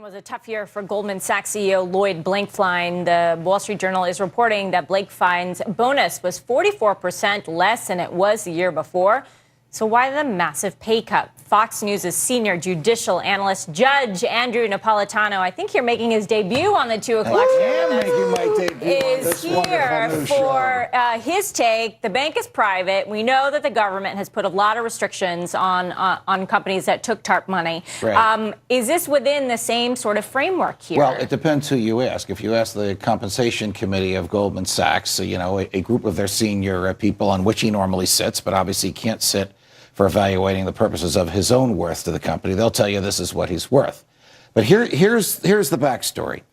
was a tough year for Goldman Sachs CEO Lloyd Blankfein. The Wall Street Journal is reporting that Blankfein's bonus was 44% less than it was the year before. So why the massive pay cut? Fox News' senior judicial analyst, Judge Andrew Napolitano, I think you're making his debut on the 2 o'clock show. I am making my debut on is this here for his take. The bank is private. We know that the government has put a lot of restrictions on companies that took TARP money. Right. Is this within the same sort of framework here? Well, it depends who you ask. If you ask the compensation committee of Goldman Sachs, a group of their senior people on which he normally sits, but obviously can't sit for evaluating the purposes of his own worth to the company, they'll tell you this is what he's worth. But here's the backstory.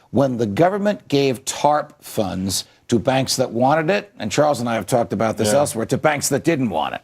When the government gave TARP funds to banks that wanted it, and Charles and I have talked about this elsewhere, to banks that didn't want it,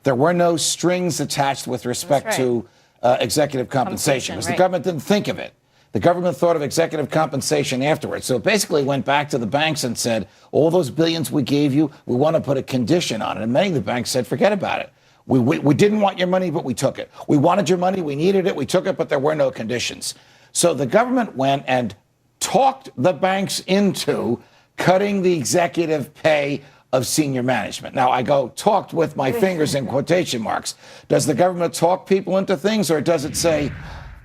there were no strings attached with respect to executive compensation. Because the government didn't think of it. The government thought of executive compensation afterwards. So it basically went back to the banks and said, all those billions we gave you, we want to put a condition on it. And many of the banks said, forget about it. We didn't want your money, but we took it. We wanted your money, we needed it, we took it, but there were no conditions. So the government went and talked the banks into cutting the executive pay of senior management. Now, I go talked with my fingers in quotation marks. Does the government talk people into things, or does it say,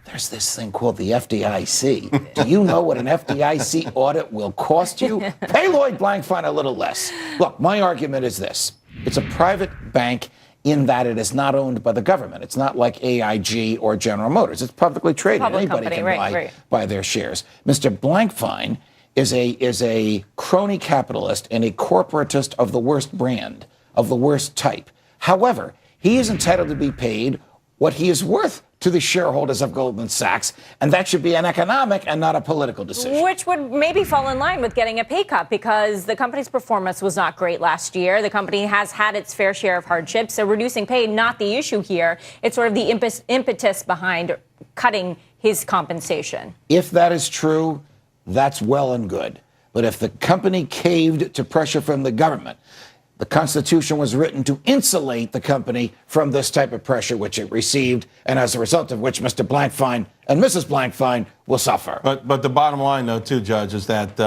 there's this thing called the FDIC. Do you know what an FDIC audit will cost you? Pay Lloyd Blankfein a little less. Look, my argument is this. It's a private bank in that it is not owned by the government. It's not like AIG or General Motors. It's publicly traded. Anybody can buy their shares. Mr. Blankfein is a crony capitalist and a corporatist of the worst brand, of the worst type. However, he is entitled to be paid what he is worth to the shareholders of Goldman Sachs, and that should be an economic and not a political decision. Which would maybe fall in line with getting a pay cut because the company's performance was not great last year. The company has had its fair share of hardships, so reducing pay, not the issue here. It's sort of the impetus behind cutting his compensation. If that is true, that's well and good. But if the company caved to pressure from the government, the Constitution was written to insulate the company from this type of pressure which it received, and as a result of which Mr. Blankfein and Mrs. Blankfein will suffer. But the bottom line, though, too, Judge, is that,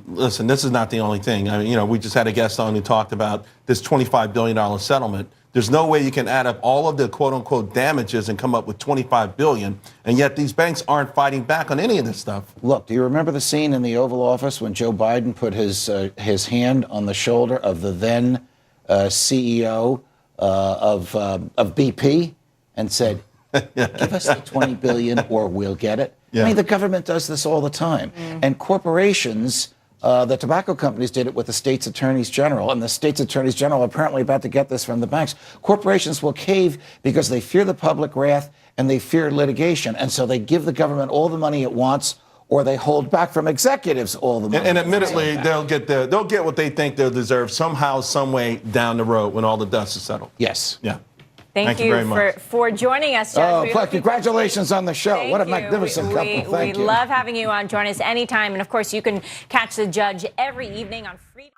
listen, this is not the only thing. I mean, we just had a guest on who talked about this $25 billion settlement. There's no way you can add up all of the quote-unquote damages and come up with $25 billion, and yet these banks aren't fighting back on any of this stuff. Look, do you remember the scene in the Oval Office when Joe Biden put his hand on the shoulder of the then CEO of BP and said, give us the $20 billion or we'll get it? I mean, the government does this all the time. And corporations, the tobacco companies did it with the state's attorneys general, and the state's attorneys general are apparently about to get this from the banks. Corporations will cave because they fear the public wrath and they fear litigation. And so they give the government all the money it wants, or they hold back from executives all the money. And admittedly, they'll get what they think they'll deserve somehow, some way down the road when all the dust is settled. Yes. Yeah. Thank you very much for joining us, Judge. Oh, congratulations on the show. What a magnificent couple. Thank you. We love having you on. Join us anytime. And, of course, you can catch the Judge every evening on Freedom.